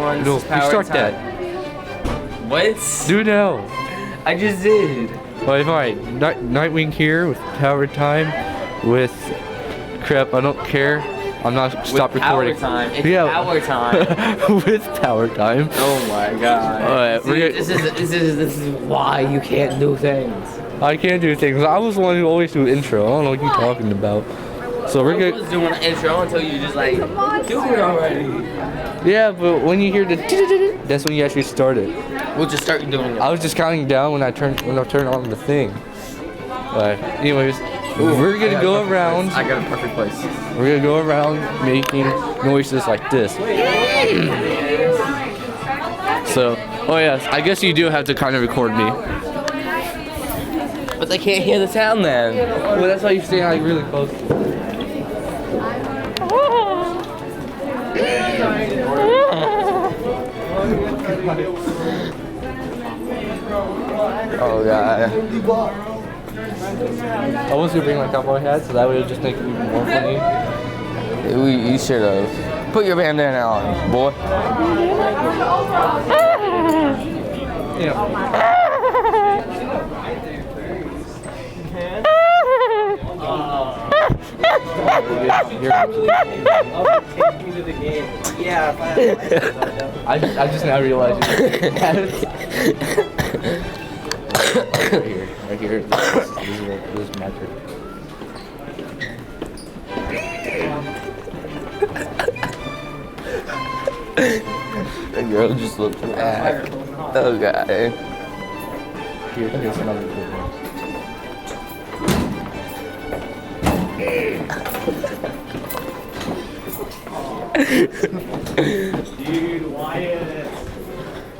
No, you start that. What? Do now. I just did. Alright, fine. Nightwing here with Power Time. With crap, I don't care. I'm not stop recording. Power time. It's power time. With Power Time. Oh my god. Alright, this is why you can't do things. I can't do things. I was the one who always do intro. I don't know what you're talking about. So we're I was doing an intro until you just like do it already. Yeah, but when you hear the that's when you actually started. We'll just start doing it. I was just counting down when I turned on the thing. But anyways, we're gonna go around. I got a perfect place. We're gonna go around making noises like this. So, oh yes, I guess you do have to kind of record me. But they can't hear the sound then. Well, that's why you stay like really close. Oh god. I was gonna bring my cowboy hat so that way it would just make it even more funny. You should have. Put your bandana on, boy. Yeah. I just now realized it. Right here. This is my trick. The girl just looked back. Oh god. Here's another good one. Dude, Wyatt.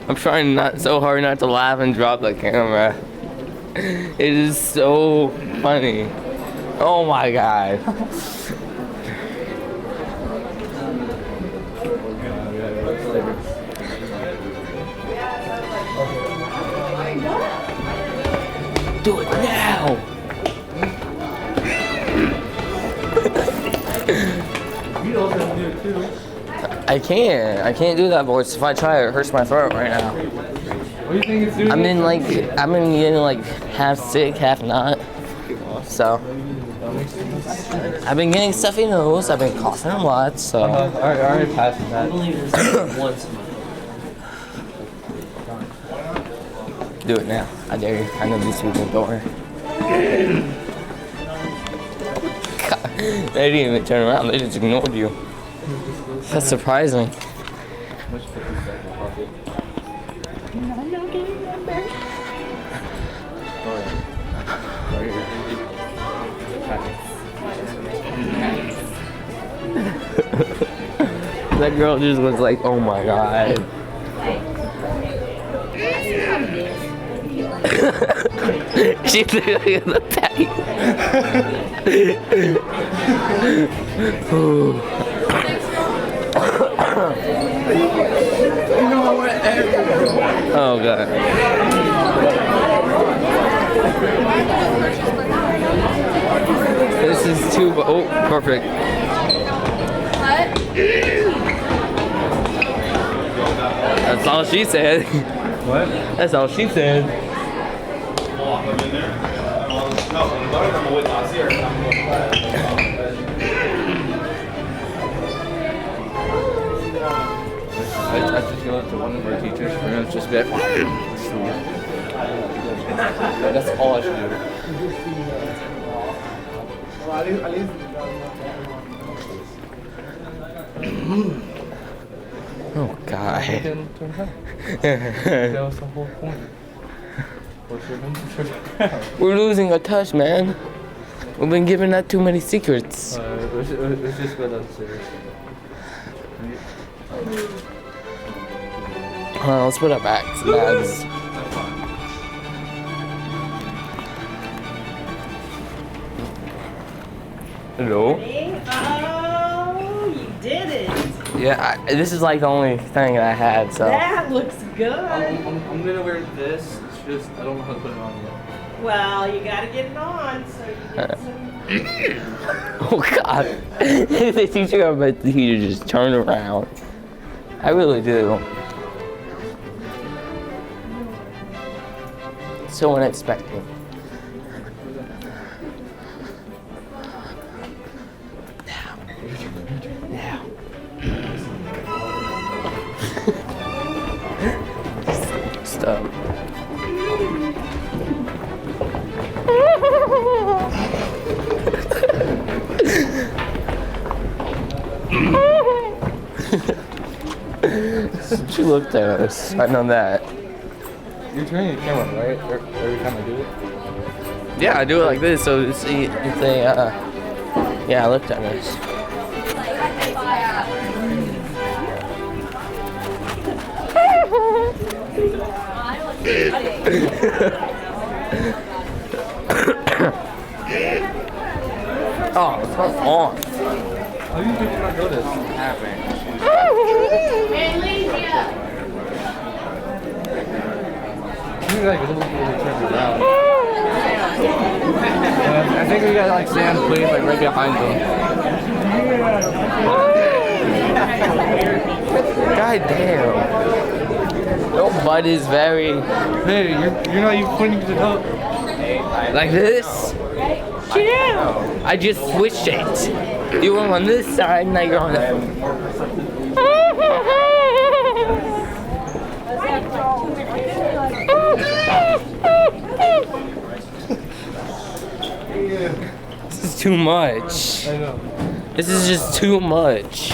I'm trying not so hard not to laugh and drop the camera. It is so funny. Oh my god. Do it now. I can't do that voice. If I try, it hurts my throat right now. What do you think it's doing? I'm in getting like half sick, half not. So I've been getting stuffy nose. I've been coughing a lot. So I already passed that. do it now. I dare you. I know these people don't. God, they didn't even turn around. They just ignored you. That's surprising. That girl just was like, oh my god. She's literally in the patty. Oh god. This is too. Oh, perfect. That's all she said. What? That's all she said. I just go up to one of our teachers and just be like, that's all I should do. Oh god. That was the whole point. We're losing our touch, man. We've been giving out too many secrets. Let's just go downstairs. Let's put our bags. Hello? Oh, you did it. Yeah, this is like the only thing I had, so. That looks good. I'm gonna wear this. It's just I don't know how to put it on yet. Well, you gotta get it on so you get some. Oh god. The teacher just turned around. I really do. So unexpected. Now. Stop. She looked at us. I know that. You're turning the camera, right? Every time I do it? Yeah, I do it like this, so see if they, yeah, I looked at us. Oh, it's not on. How do you think you're not good at this? Like a little bit turned around. I think we got like Sam please like right behind them. God damn. Your butt is very Hey, you're not even pointing to the top. like this. I just switched it. You were on this side, now you're on that. This is too much. I know. This is just too much.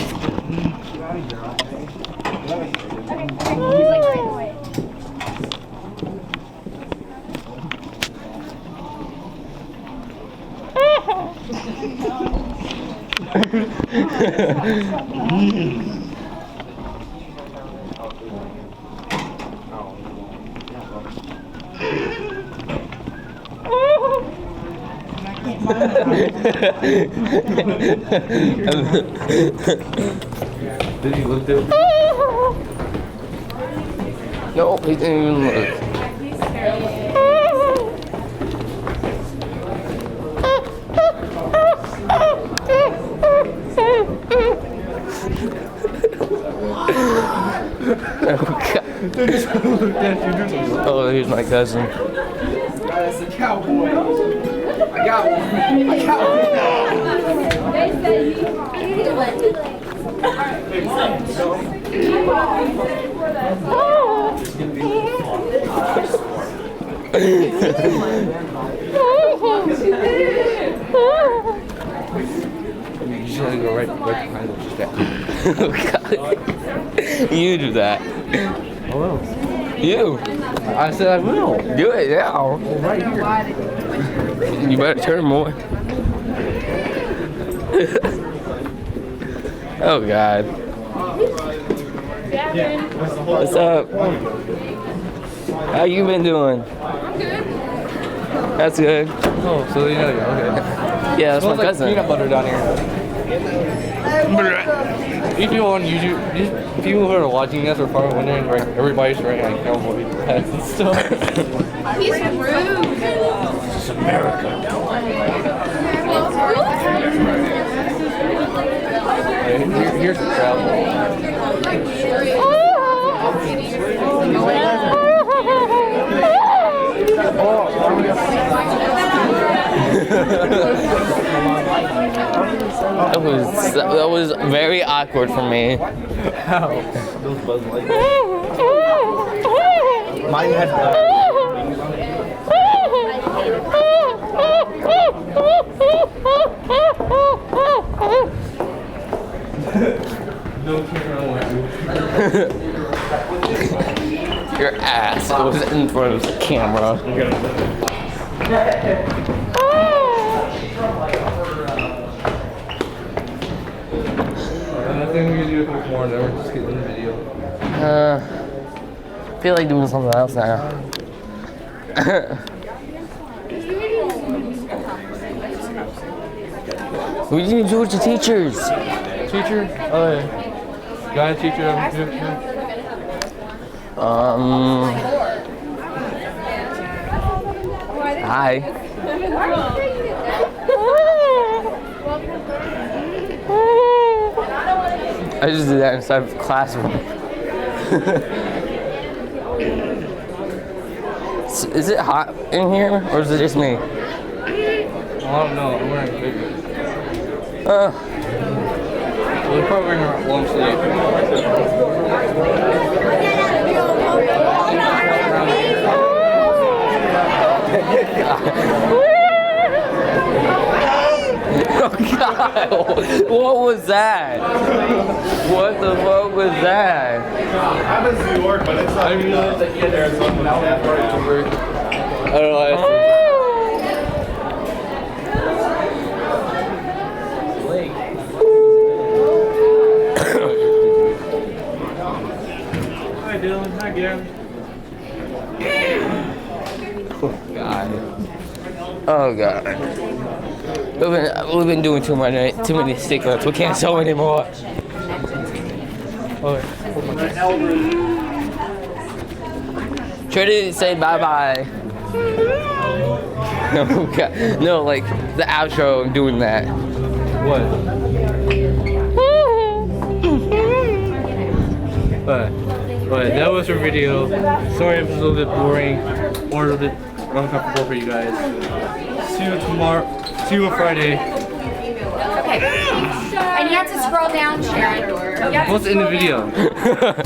Did he lift it? No, he didn't even look. Oh, God. Oh, here's my cousin. That's the cowboy. I got one. I got You just gotta go right behind him. Just that. Oh, God. You do that. I will. You. I said I will. Do it now. Right here. You better turn more. Oh, God. What's up? How you been doing? I'm good. That's good. Oh, so you know, okay. Yeah, that's my Smells like cousin. peanut butter down here. These people on YouTube, these people who are watching this are probably wondering, like, everybody's wearing like cowboy hats and stuff. He's rude. It's America. Here's the crowd. That was very awkward for me. How? Those Buzz Light. Mine had no camera. Your ass was in front of the camera. Nothing we can do with more, never just get in the video. I feel like doing something else now. What did you do with your teachers? Teacher? Oh, yeah. Guy teacher. Hi. I just did that inside of the classroom. Is it hot in here, or is it just me? I don't know. I'm wearing big. We're probably wearing our long sleeve. Oh God! What was that? What the fuck was that? I'm in New York, but it's not. I realized that you're there. So now we have to work. I don't know. Hi, Dylan. Hi, Gary. Oh God! We've been doing too many stick-ups. We can't sew anymore. Try to say bye-bye. No, God. No, like the outro. I'm doing that. What? But that was our video. Sorry if it was a little bit boring or a little bit uncomfortable for you guys. See you tomorrow. See you on Friday. Okay. And you have to scroll down, Sharon. You have to What's in the scroll down. video?